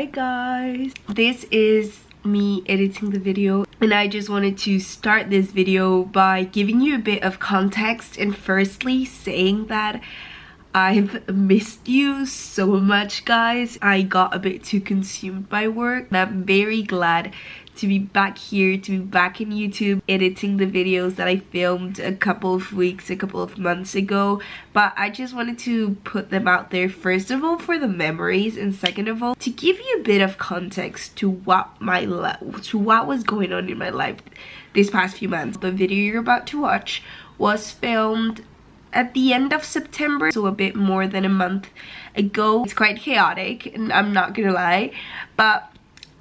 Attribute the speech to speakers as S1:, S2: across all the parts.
S1: Hi guys, this is me editing the video, and I just wanted to start this video by giving you a bit of context and firstly saying that I've missed you so much, guys. I got a bit too consumed by work, and I'm very glad to be back here, to be back in YouTube editing the videos that I filmed a couple of months ago. But I just wanted to put them out there, first of all for the memories, and second of all to give you a bit of context to what was going on in my life these past few months. The video you're about to watch was filmed at the end of September, so a bit more than a month ago. It's quite chaotic, and I'm not gonna lie, but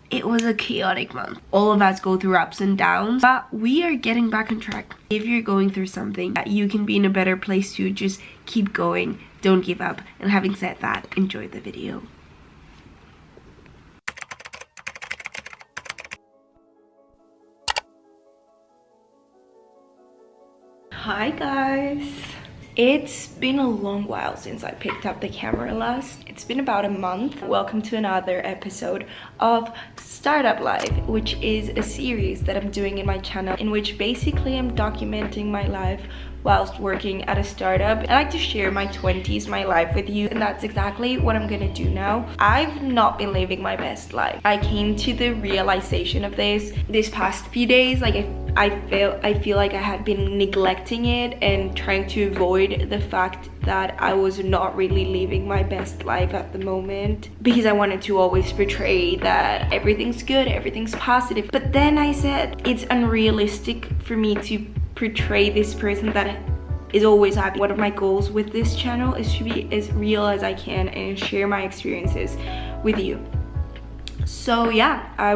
S1: it was a chaotic month. All of us go through ups and downs, but we are getting back on track. If you're going through something, you can be in a better place to just keep going, don't give up. And having said that, enjoy the video. Hi guys. It's been a long while since I picked up the camera last. It's been about a month. Welcome to another episode of Startup Life, which is a series that I'm doing in my channel in which basically I'm documenting my life whilst working at a startup. I like to share my 20s, my life with you, and that's exactly what I'm gonna do now. I've not been living my best life. I came to the realization of this past few days. Like I feel like I had been neglecting it and trying to avoid the fact that I was not really living my best life at the moment, because I wanted to always portray that everything's good, everything's positive. But then I said it's unrealistic for me to portray this person that is always happy. One of my goals with this channel is to be as real as I can and share my experiences with you. So yeah, I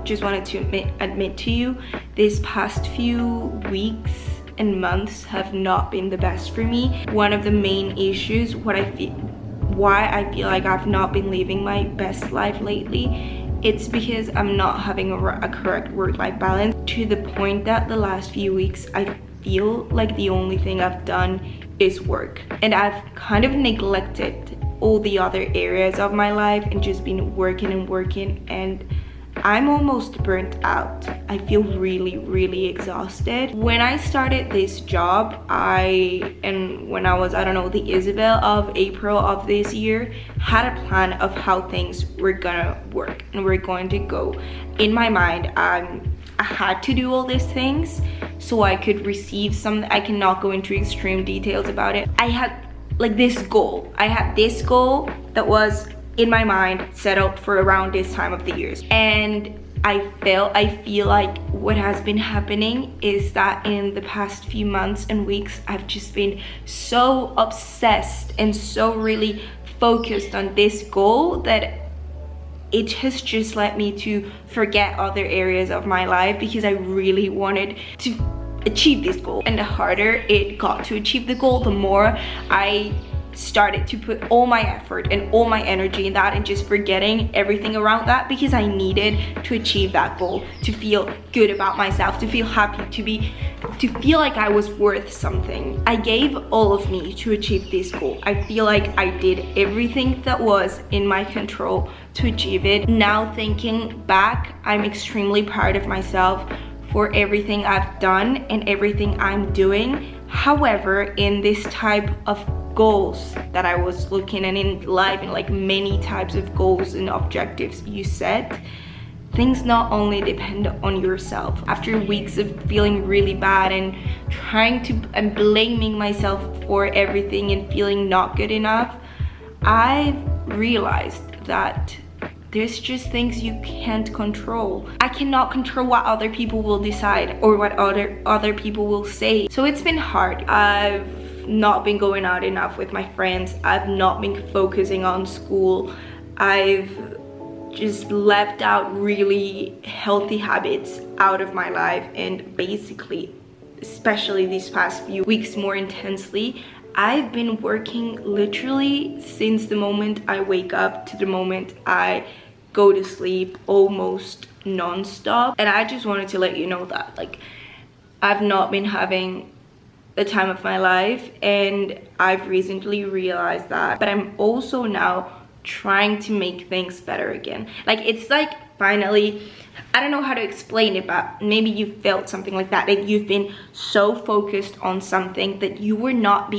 S1: just wanted to admit to you, this past few weeks and months have not been the best for me. One of the main issues, why I feel like I've not been living my best life lately, it's because I'm not having a correct work-life balance, to the point that the last few weeks I feel like the only thing I've done is work, and I've kind of neglected all the other areas of my life and just been working, and I'm almost burnt out. I feel really exhausted. When I started this job, when I was, I don't know, the Isabel of April of this year, had a plan of how things were gonna work and were going to go. In my mind, I had to do all these things so I could receive something. I cannot go into extreme details about it. I had like this goal. I had this goal that was in my mind set up for around this time of the years, and I feel like what has been happening is that in the past few months and weeks I've just been so obsessed and so really focused on this goal that it has just led me to forget other areas of my life, because I really wanted to achieve this goal. And the harder it got to achieve the goal, the more I started to put all my effort and all my energy in that, and just forgetting everything around that, because I needed to achieve that goal, to feel good about myself, to feel happy, to feel like I was worth something. I gave all of me to achieve this goal. I feel like I did everything that was in my control to achieve it. Now thinking back, I'm extremely proud of myself for everything I've done and everything I'm doing. However, in this type of goals that I was looking at in life, and like many types of goals and objectives you set, things not only depend on yourself. After weeks of feeling really bad and blaming myself for everything and feeling not good enough, I realized that there's just things you can't control. I cannot control what other people will decide or what other people will say. So it's been hard. I've not been going out enough with my friends. I've not been focusing on school. I've just left out really healthy habits out of my life, and basically, especially these past few weeks more intensely, I've been working literally since the moment I wake up to the moment I go to sleep, almost non-stop. And I just wanted to let you know that, like, I've not been having the time of my life, and I've recently realized that. But I'm also now trying to make things better again. Like, it's like finally, I don't know how to explain it, but maybe you felt something like that. Like, you've been so focused on something that you were not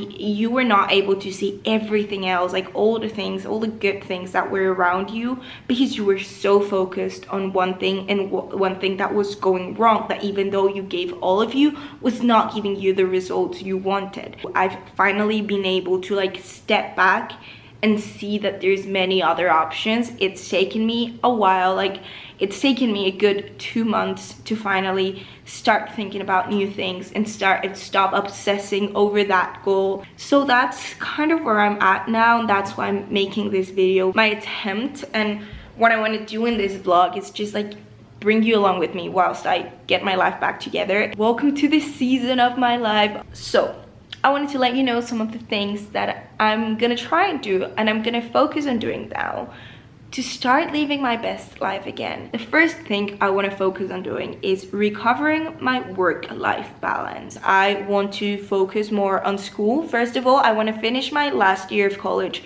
S1: able to see everything else, like all the things, all the good things that were around you, because you were so focused on one thing, and one thing that was going wrong, that even though you gave all of you, was not giving you the results you wanted. I've finally been able to like step back and see that there's many other options. It's taken me a while, like it's taken me a good 2 months to finally start thinking about new things and stop obsessing over that goal. So that's kind of where I'm at now, and that's why I'm making this video. My attempt, and what I want to do in this vlog, is just like bring you along with me whilst I get my life back together. Welcome to this season of my life. So I wanted to let you know some of the things that I'm gonna try and do, and I'm gonna focus on doing now to start living my best life again. The first thing I want to focus on doing is recovering my work-life balance. I want to focus more on school. First of all, I want to finish my last year of college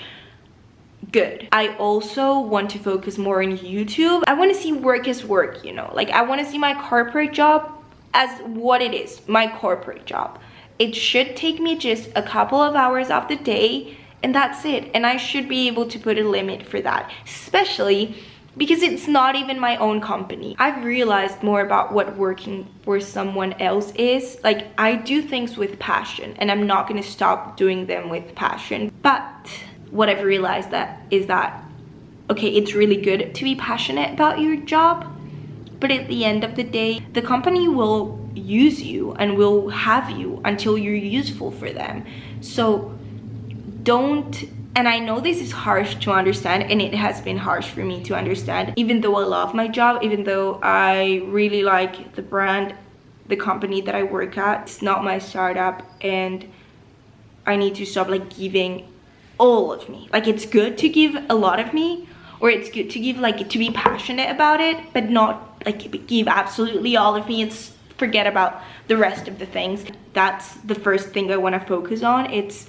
S1: good. I also want to focus more on YouTube. I want to see work as work, you know, like I want to see my corporate job as what it is, my corporate job. It should take me just a couple of hours of the day, and that's it. And I should be able to put a limit for that, especially because it's not even my own company. I've realized more about what working for someone else is. Like, I do things with passion, and I'm not gonna stop doing them with passion. But what I've realized is that, okay, it's really good to be passionate about your job, but at the end of the day, the company will use you and will have you until you're useful for them. So don't, and I know this is harsh to understand, and it has been harsh for me to understand, even though I love my job, even though I really like the brand, the company that I work at. It's not my startup, and I need to stop like giving all of me. Like, it's good to give a lot of me, or it's good to give, like, to be passionate about it, but not like give absolutely all of me. It's forget about the rest of the things. That's the first thing I want to focus on. It's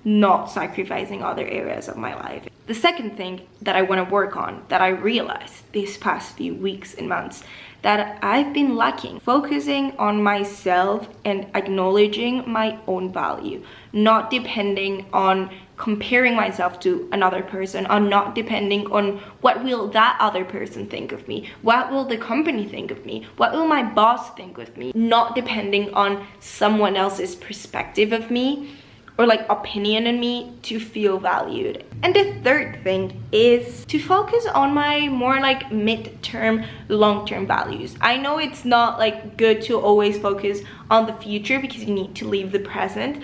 S1: not sacrificing other areas of my life. The second thing that I want to work on, that I realized these past few weeks and months that I've been lacking, focusing on myself and acknowledging my own value, not depending on comparing myself to another person, or not depending on what will that other person think of me, what will the company think of me, what will my boss think of me, not depending on someone else's perspective of me or like opinion on me to feel valued. And the third thing is to focus on my more like mid-term, long-term values. I know it's not like good to always focus on the future because you need to leave the present,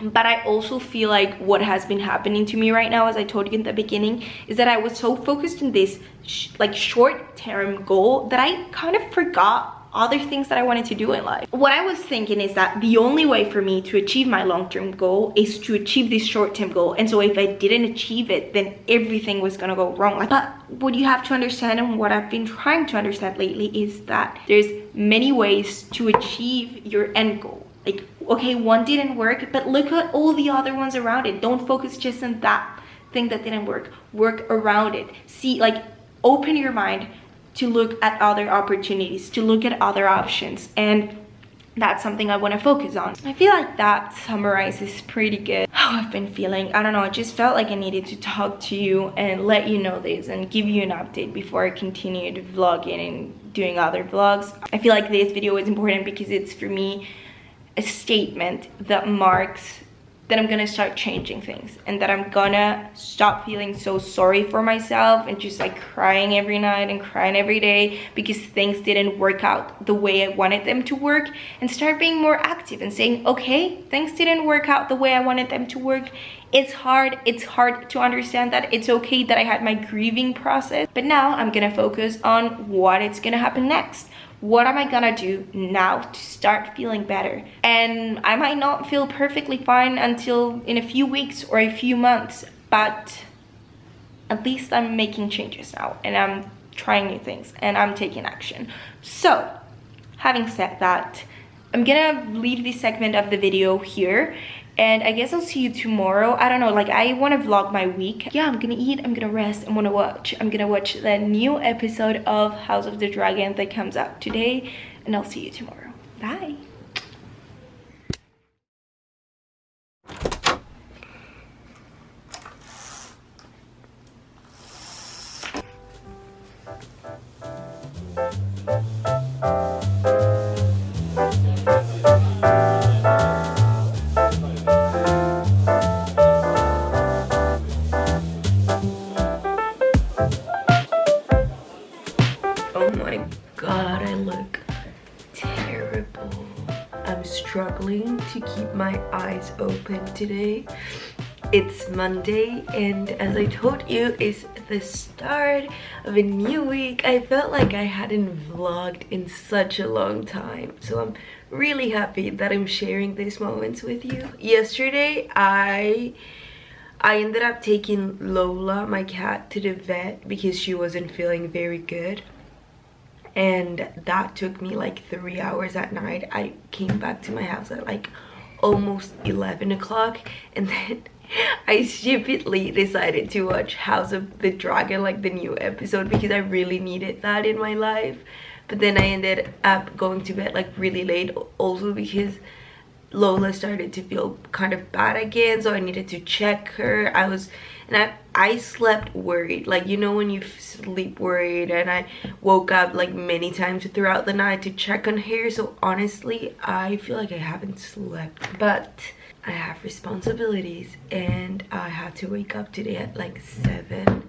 S1: but I also feel like what has been happening to me right now, as I told you in the beginning, is that I was so focused on this like short-term goal that I kind of forgot other things that I wanted to do in life. What I was thinking is that the only way for me to achieve my long-term goal is to achieve this short-term goal, and so if I didn't achieve it, then everything was gonna go wrong. But what you have to understand, and what I've been trying to understand lately, is that there's many ways to achieve your end goal. Like, okay, one didn't work, but look at all the other ones around it. Don't focus just on that thing that didn't work. Work around it. See, like, open your mind to look at other opportunities, to look at other options, and that's something I want to focus on. I feel like that summarizes pretty good how I've been feeling. I don't know, I just felt like I needed to talk to you and let you know this and give you an update before I continued vlogging and doing other vlogs. I feel like this video is important because it's, for me, a statement that marks that I'm gonna start changing things, and that I'm gonna stop feeling so sorry for myself and just like crying every night and crying every day because things didn't work out the way I wanted them to work, and start being more active and saying, okay, things didn't work out the way I wanted them to work. It's hard to understand that. It's okay that I had my grieving process, but now I'm gonna focus on what is gonna happen next. What am I gonna do now to start feeling better? And I might not feel perfectly fine until in a few weeks or a few months, but at least I'm making changes now, and I'm trying new things, and I'm taking action. So, having said that, I'm gonna leave this segment of the video here, And I guess I'll see you tomorrow. I don't know, like I want to vlog my week. Yeah, I'm gonna eat, I'm gonna rest, I'm gonna watch the new episode of House of the Dragon that comes out today, and I'll see you tomorrow. Bye. Oh my god, I look terrible. I'm struggling to keep my eyes open today. It's Monday, and as I told you, it's the start of a new week. I felt like I hadn't vlogged in such a long time, so I'm really happy that I'm sharing these moments with you. Yesterday, I ended up taking Lola, my cat, to the vet because she wasn't feeling very good. And that took me like 3 hours at night. I came back to my house at like almost 11 o'clock, and then I stupidly decided to watch House of the Dragon, like the new episode, because I really needed that in my life. But then I ended up going to bed like really late, also because Lola started to feel kind of bad again, so I needed to check her. I slept worried, like, you know when you sleep worried, and I woke up like many times throughout the night to check on her. So honestly, I feel like I haven't slept, but I have responsibilities and I had to wake up today at like 7.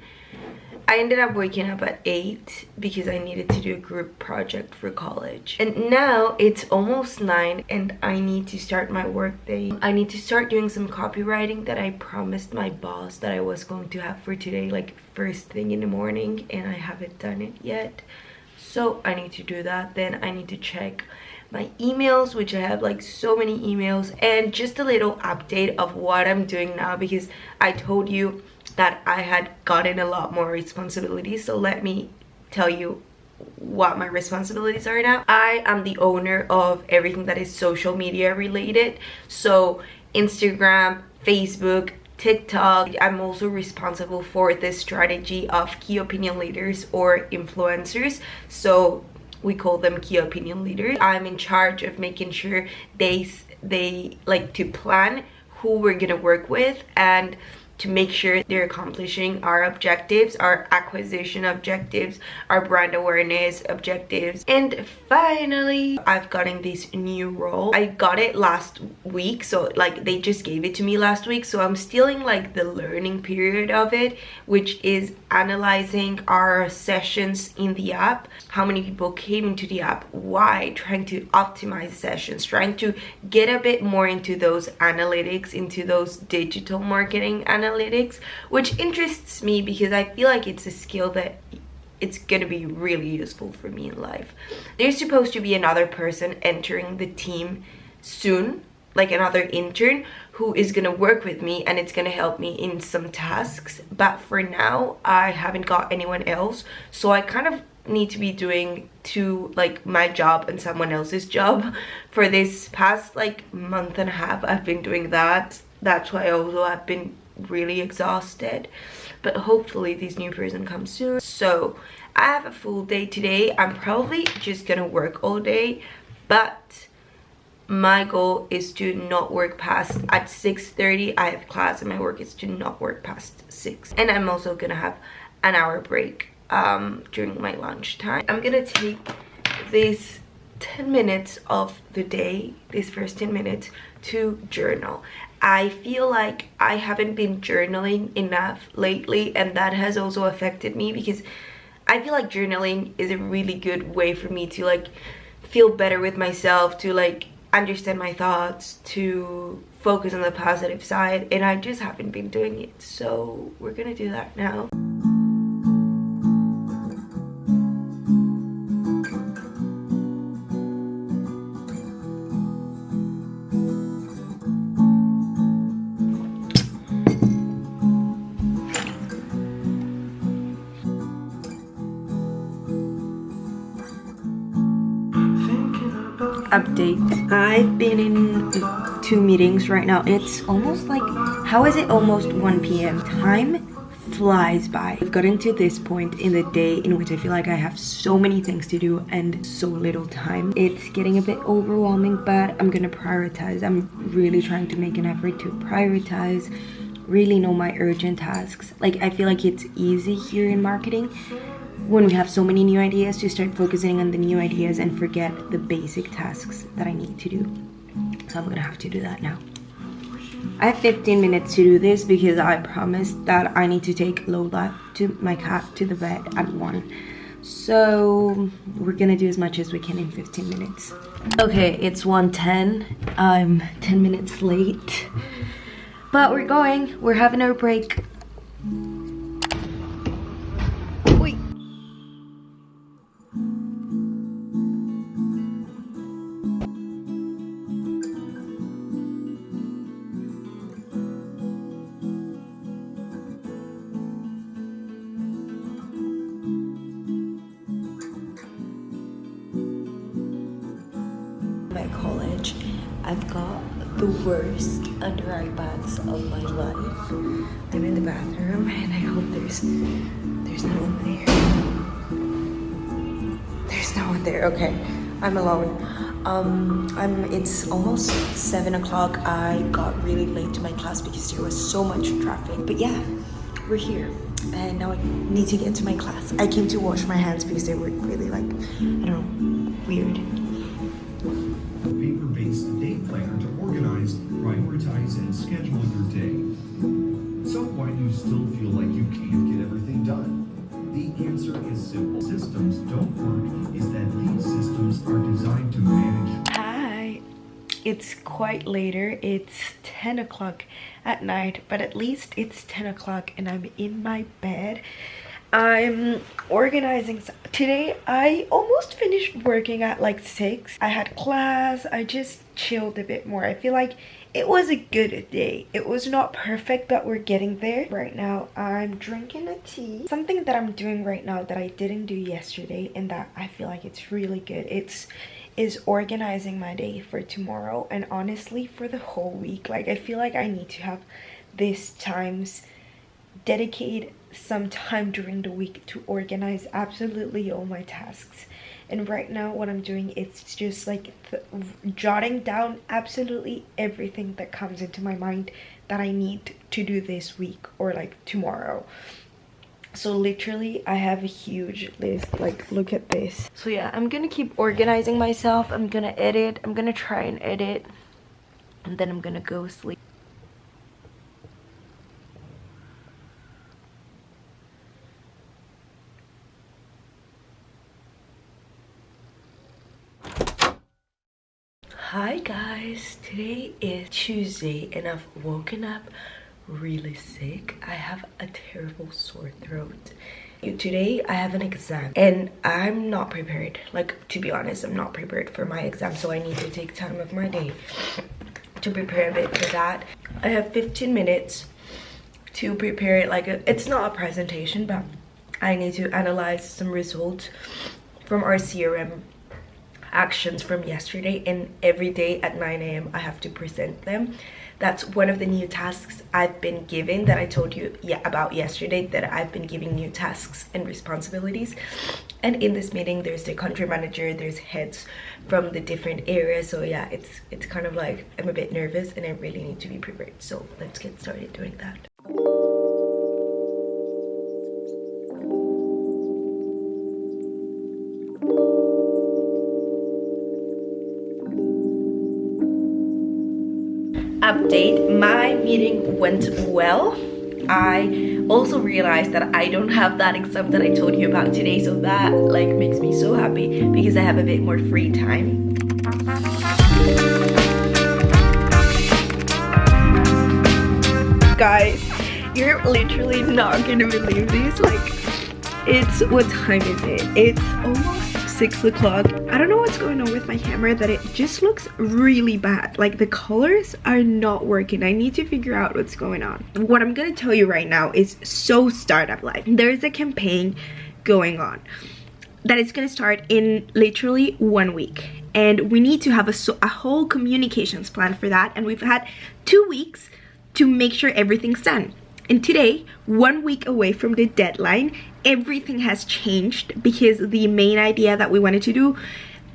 S1: I ended up waking up at 8 because I needed to do a group project for college. And now it's almost 9 and I need to start my work day. I need to start doing some copywriting that I promised my boss that I was going to have for today, like first thing in the morning, and I haven't done it yet. So I need to do that. Then I need to check my emails, which I have like so many emails, and just a little update of what I'm doing now, because I told you that I had gotten a lot more responsibilities. So let me tell you what my responsibilities are now. I am the owner of everything that is social media related, so Instagram, Facebook, TikTok. I'm also responsible for the strategy of key opinion leaders or influencers, so we call them key opinion leaders. I'm in charge of making sure they like to plan who we're gonna work with and to make sure they're accomplishing our objectives, our acquisition objectives, our brand awareness objectives. And finally, I've gotten this new role. I got it last week, so like they just gave it to me last week, so I'm still in like the learning period of it, which is analyzing our sessions in the app, how many people came into the app, why, trying to optimize sessions, trying to get a bit more into those analytics, into those digital marketing analytics, which interests me because I feel like it's a skill that it's gonna be really useful for me in life. There's supposed to be another person entering the team soon, like another intern who is gonna work with me, and it's gonna help me in some tasks, but for now I haven't got anyone else, so I kind of need to be doing like my job and someone else's job. For this past like month and a half I've been doing that. That's why also I've been really exhausted, but hopefully this new person comes soon. So I have a full day today. I'm probably just gonna work all day, but my goal is to not work past at 6:30. I have class and my work is to not work past 6, and I'm also gonna have an hour break during my lunch time. I'm gonna take this 10 minutes of the day, these first 10 minutes, to journal. I feel like I haven't been journaling enough lately, and that has also affected me because I feel like journaling is a really good way for me to like feel better with myself, to like understand my thoughts, to focus on the positive side, and I just haven't been doing it. So we're gonna do that now. Update. I've been in 2 meetings right now. It's almost like, how is it almost 1 p.m? Time flies by. I've gotten to this point in the day in which I feel like I have so many things to do and so little time. It's getting a bit overwhelming, but I'm gonna prioritize. I'm really trying to make an effort to prioritize, really know my urgent tasks. Like, I feel like it's easy here in marketing when we have so many new ideas to start focusing on the new ideas and forget the basic tasks that I need to do. So I'm gonna have to do that now. I have 15 minutes to do this because I promised that I need to take Lola, to my cat, to the vet at 1. So we're gonna do as much as we can in 15 minutes. Okay, it's 1:10. I'm 10 minutes late. But we're going. We're having our break. Wait. My college, I've got the worst under eye bags of my life. I'm in the bathroom and I hope there's no one there. There's no one there. Okay, I'm alone. It's almost 7 o'clock. I got really late to my class because there was so much traffic. But yeah, we're here. And now I need to get to my class. I came to wash my hands because they were really, like, I don't know, weird.
S2: Paper-based day planner to organize, prioritize, and schedule your day. So why do you still feel like you can't get everything done? The answer is simple. Systems don't work is that these systems are designed to manage.
S1: Hi, it's quite later. It's 10 o'clock at night, but at least it's 10 o'clock and I'm in my bed. I'm organizing. Today I almost finished working at like 6. I had class. I just chilled a bit more. I feel like it was a good day. It was not perfect, but we're getting there. Right now I'm drinking a tea. Something that I'm doing right now that I didn't do yesterday and that I feel like it's really good. Is organizing my day for tomorrow and honestly for the whole week. Like, I feel like I need to have these times, dedicate some time during the week to organize absolutely all my tasks. And right now what I'm doing, it's just like jotting down absolutely everything that comes into my mind that I need to do this week or like tomorrow. So literally I have a huge list. Like, look at this. So yeah, I'm gonna keep organizing myself. I'm gonna edit. I'm gonna try and edit and then I'm gonna go sleep. Hi guys, today is Tuesday and I've woken up really sick. I have a terrible sore throat. Today I have an exam and I'm not prepared. Like, to be honest, I'm not prepared for my exam, so I need to take time of my day to prepare a bit for that. I have 15 minutes to prepare it. Like, it's not a presentation, but I need to analyze some results from our CRM actions from yesterday, and every day at 9 a.m. I have to present them. That's one of the new tasks I've been given that I told you about yesterday, that I've been giving new tasks and responsibilities. And in this meeting there's the country manager, there's heads from the different areas. So yeah, it's kind of like I'm a bit nervous and I really need to be prepared. So let's get started doing that. Update, my meeting went well. I also realized that I don't have that exam that I told you about today, so that like makes me so happy because I have a bit more free time. Guys, you're literally not gonna believe this. Like, it's, what time is it? It's almost 6 o'clock. I don't know what's going on with my camera, that it just looks really bad. Like, the colors are not working. I need to figure out what's going on. What I'm gonna tell you right now is so startup life. There's a campaign going on that is gonna start in literally 1 week. and we need to have a whole communications plan for that, and we've had 2 weeks to make sure everything's done. And today, 1 week away from the deadline, everything has changed because the main idea that we wanted to do,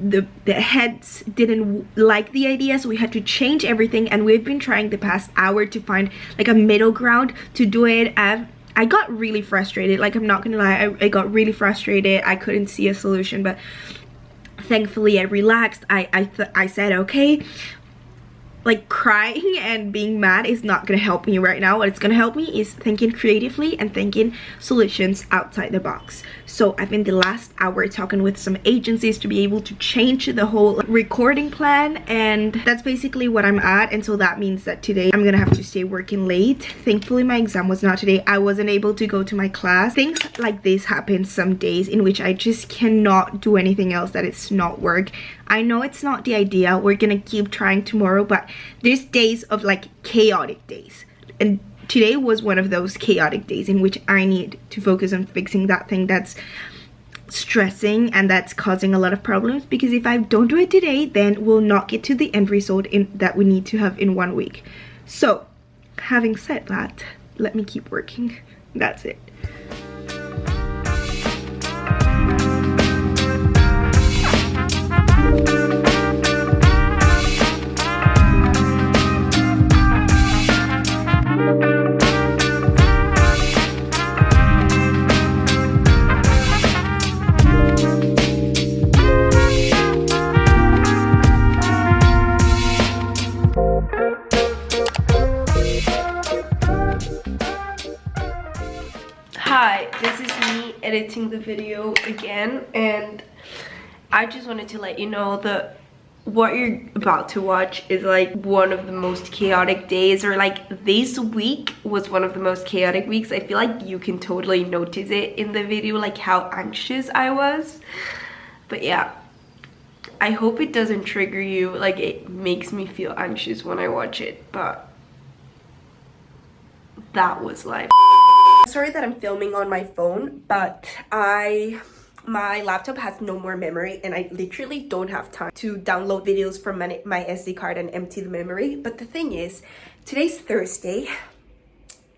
S1: the heads didn't like the idea, so we had to change everything, and we've been trying the past hour to find like a middle ground to do it. I got really frustrated, like I'm not gonna lie, I got really frustrated. I couldn't see a solution, but thankfully I relaxed. I said, okay, like crying and being mad is not gonna help me right now. What it's gonna help me is thinking creatively and thinking solutions outside the box. So I've been the last hour talking with some agencies to be able to change the whole recording plan, and that's basically what I'm at. And so that means that today I'm gonna have to stay working late. Thankfully my exam was not today. I wasn't able to go to my class. Things like this happen some days in which I just cannot do anything else that it's not work. I know it's not the idea. We're gonna keep trying tomorrow, but there's days of like chaotic days, and today was one of those chaotic days in which I need to focus on fixing that thing that's stressing and that's causing a lot of problems, because if I don't do it today, then we'll not get to the end result that we need to have in 1 week. So having said that, let me keep working. That's it. Hi, this is me editing the video again, and I just wanted to let you know that what you're about to watch is like one of the most chaotic days, or like this week was one of the most chaotic weeks. I feel like you can totally notice it in the video, like how anxious I was. But yeah, I hope it doesn't trigger you. Like, it makes me feel anxious when I watch it, but that was life. Sorry that I'm filming on my phone, but my laptop has no more memory, and I literally don't have time to download videos from my SD card and empty the memory. But the thing is, today's Thursday.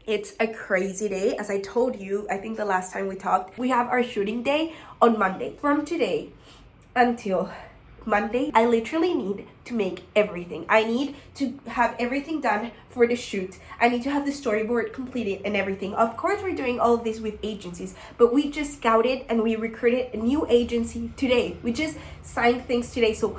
S1: It's a crazy day. As I told you, I think the last time we talked, we have our shooting day on Monday. From today until Monday, I literally need to make everything. I need to have everything done for the shoot. I need to have the storyboard completed and everything. Of course, we're doing all of this with agencies, but we just scouted and we recruited a new agency today. We just signed things today. So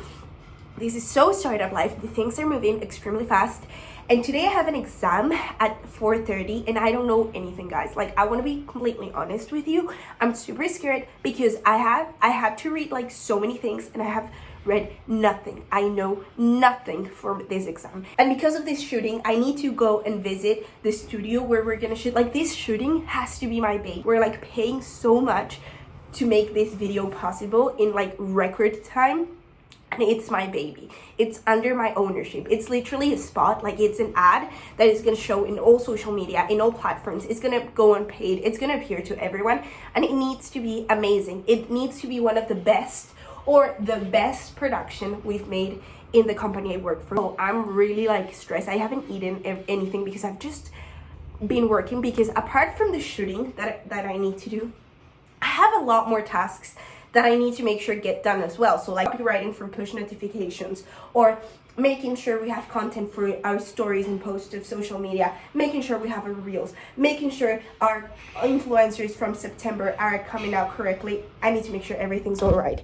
S1: this is so startup life. The things are moving extremely fast. And today I have an exam at 4:30, and I don't know anything, guys. Like, I want to be completely honest with you. I'm super scared because I had to read like so many things, and I have read nothing. I know nothing for this exam. And because of this shooting, I need to go and visit the studio where we're gonna shoot. Like, this shooting has to be my baby. We're like paying so much to make this video possible in like record time, and it's my baby. It's under my ownership. It's literally a spot, like it's an ad that is gonna show in all social media, in all platforms. It's gonna go unpaid. It's gonna appear to everyone, and it needs to be amazing. It needs to be one of the best, or the best production we've made in the company I work for. So I'm really like stressed. I haven't eaten anything because I've just been working, because apart from the shooting that I need to do, I have a lot more tasks that I need to make sure get done as well. So like copywriting for push notifications, or making sure we have content for our stories and posts of social media, making sure we have our reels, making sure our influencers from September are coming out correctly. I need to make sure everything's all right.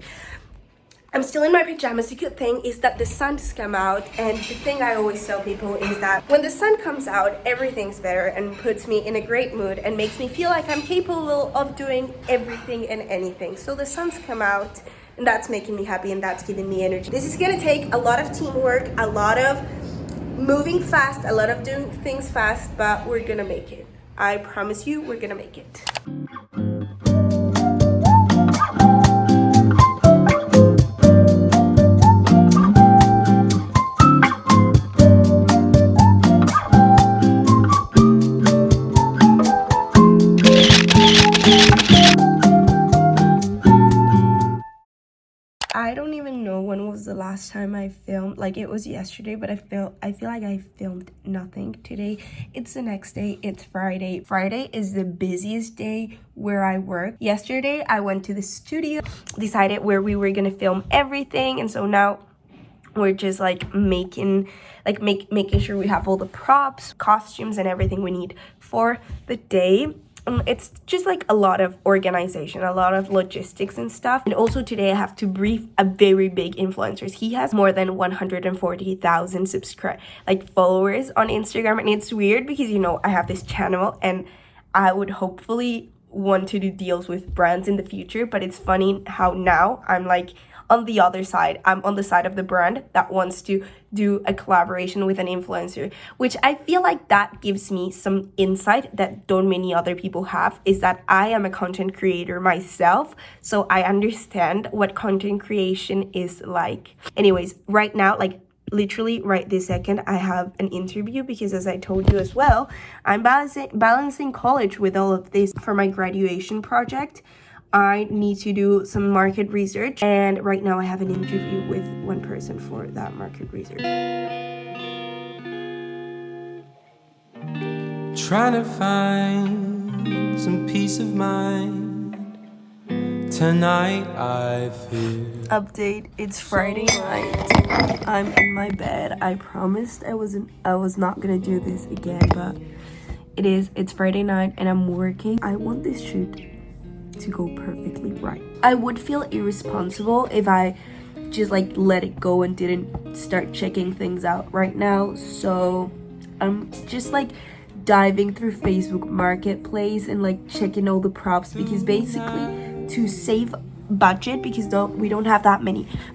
S1: I'm still in my pajamas. The good thing is that the sun's come out, and the thing I always tell people is that when the sun comes out, everything's better and puts me in a great mood and makes me feel like I'm capable of doing everything and anything. So the sun's come out, and that's making me happy, and that's giving me energy. This is gonna take a lot of teamwork, a lot of moving fast, a lot of doing things fast, but we're gonna make it. I promise you, we're gonna make it. I don't even know when was the last time I filmed. Like, it was yesterday, but I feel like I filmed nothing today. It's the next day. It's Friday. Friday is the busiest day where I work. Yesterday, I went to the studio, decided where we were gonna film everything, and so now we're just like making sure we have all the props, costumes, and everything we need for the day. It's just like a lot of organization, a lot of logistics and stuff. And also today I have to brief a very big influencer. He has more than 140,000 followers on Instagram, and it's weird because, you know, I have this channel and I would hopefully want to do deals with brands in the future, but it's funny how now I'm like on the other side. I'm on the side of the brand that wants to do a collaboration with an influencer, which I feel like that gives me some insight that don't many other people have, is that I am a content creator myself, so I understand what content creation is like. Anyways, right now, like literally right this second, I have an interview because, as I told you as well, I'm balancing college with all of this. For my graduation project, I need to do some market research, and right now I have an interview with one person for that market research.
S3: Trying to find some peace of mind. Tonight I feel.
S1: Update, it's Friday night. I'm in my bed. I promised I was not gonna do this again, but it's Friday night and I'm working. I want this shoot to go perfectly right. I would feel irresponsible if I just like let it go and didn't start checking things out right now. So I'm just like diving through Facebook Marketplace and like checking all the props, because basically to save budget, because we don't have that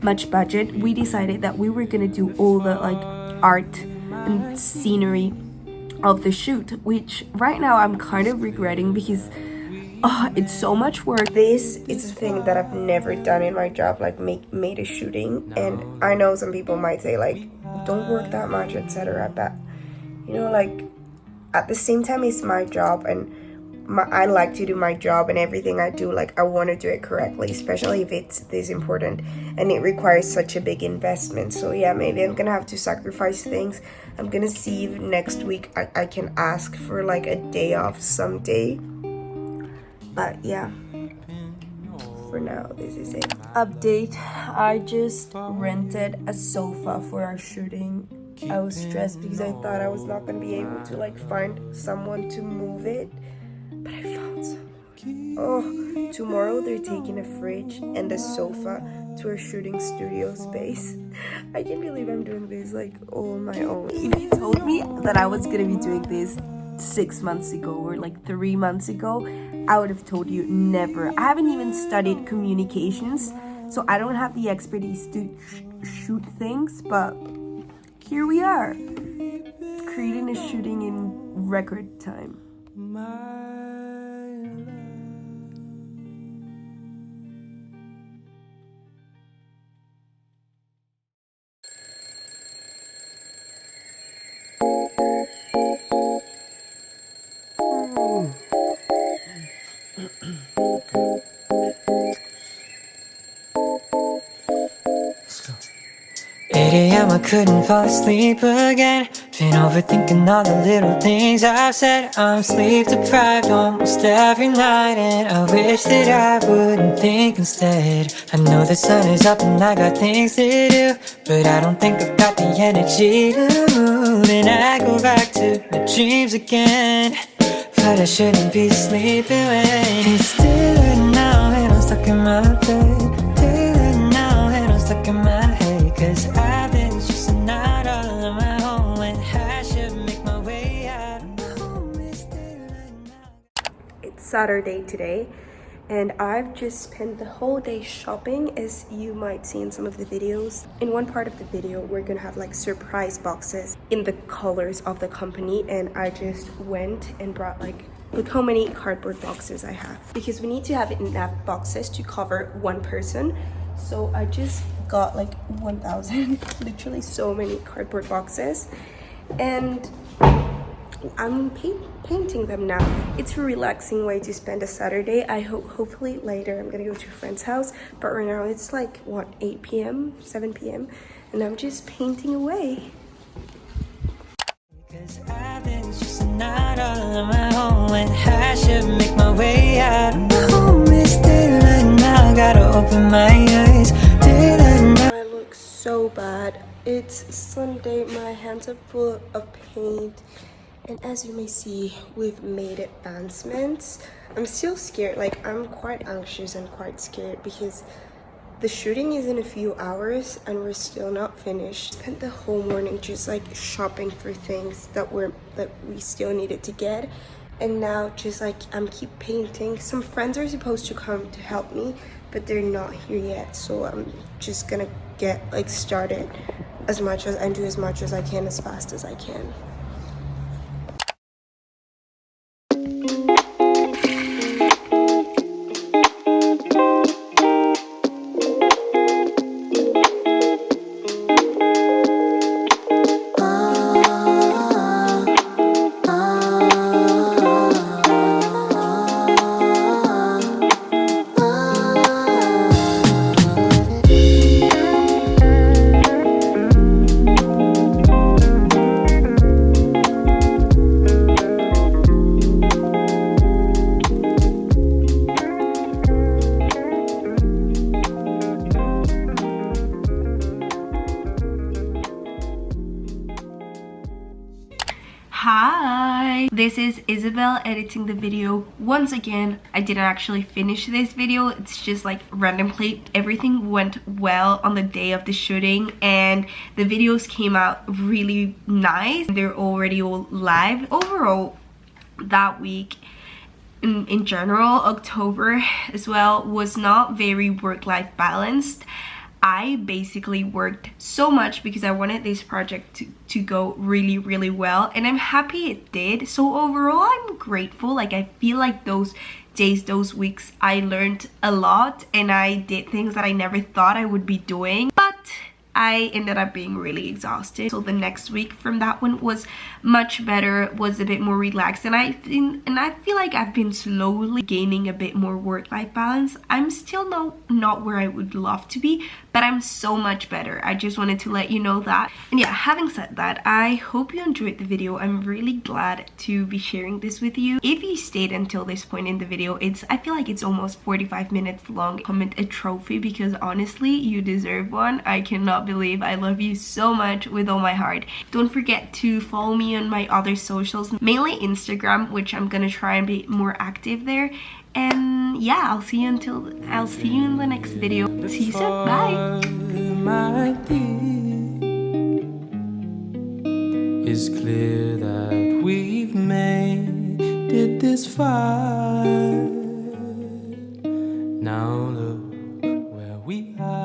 S1: much budget, we decided that we were gonna do all the like art and scenery of the shoot, which right now I'm kind of regretting because it's so much work. This is a thing that I've never done in my job, like made a shooting. And I know some people might say like, don't work that much, etc. But you know, like at the same time, it's my job, and I like to do my job, and everything I do, like I want to do it correctly, especially if it's this important and it requires such a big investment. So yeah, maybe I'm gonna have to sacrifice things. I'm gonna see if next week I can ask for like a day off someday. But yeah, for now, this is it. Update, I just rented a sofa for our shooting. I was stressed because I thought I was not going to be able to like find someone to move it, but I found someone. Oh, tomorrow they're taking a fridge and a sofa to our shooting studio space. I can't believe I'm doing this like all on my own. If you told me that I was going to be doing this 6 months ago or like 3 months ago, I would have told you never. I haven't even studied communications, so I don't have the expertise to shoot things, but here we are, creating a shooting in record time.
S3: I couldn't fall asleep again. Been overthinking all the little things I've said. I'm sleep deprived almost every night, and I wish that I wouldn't think instead. I know the sun is up and I got things to do, but I don't think I've got the energy to move. And I go back to my dreams again, but I shouldn't be sleeping when it's daylight now and I'm stuck in my bed. Daylight now and I'm stuck in my head, 'cause I've been stressing out all on my own when I should make my way out. It's daylight now.
S1: It's Saturday today, and I've just spent the whole day shopping, as you might see in some of the videos. In one part of the video, we're gonna have like surprise boxes in the colors of the company, and I just went and brought like, look how many cardboard boxes I have, because we need to have enough boxes to cover one person. So I just got like 1,000, literally so many cardboard boxes. And I'm painting them now. It's a relaxing way to spend a Saturday. I hopefully later I'm gonna go to a friend's house, but right now it's like what, 8 p.m, 7 p.m, and I'm just painting away.
S3: Because Athens just a night all on my own, and I should make my way out. My home is daylight now, gotta open my eyes. Daylight now.
S1: I look so bad. It's Sunday, my hands are full of paint, and as you may see, we've made advancements. I'm still scared, like I'm quite anxious and quite scared because the shooting is in a few hours and we're still not finished. Spent the whole morning just like shopping for things that we still needed to get, and now just like I'm keep painting. Some friends are supposed to come to help me, but they're not here yet, so I'm just gonna get like started as much as and do as much as I can as fast as I can. Hi, this is Isabel editing the video. Once again, I didn't actually finish this video. It's just like randomly. Everything went well on the day of the shooting and the videos came out really nice. They're already all live. Overall, that week in general, October as well, was not very work-life balanced. I basically worked so much because I wanted this project to go really well, and I'm happy it did. So overall, I'm grateful. Like I feel like those days, those weeks, I learned a lot and I did things that I never thought I would be doing, but I ended up being really exhausted. So the next week from that one was much better, was a bit more relaxed, and I feel like I've been slowly gaining a bit more work-life balance. I'm still not where I would love to be, but I'm so much better. I just wanted to let you know that. And yeah, having said that, I hope you enjoyed the video. I'm really glad to be sharing this with you. If you stayed until this point in the video, I feel like it's almost 45 minutes long. Comment a trophy because honestly, you deserve one. I cannot believe I love you so much with all my heart. Don't forget to follow me on my other socials, mainly Instagram, which I'm gonna try and be more active there. And yeah, I'll see you in the next video. See you soon. Bye.
S3: It's clear that we've made it this far. Now look where we are.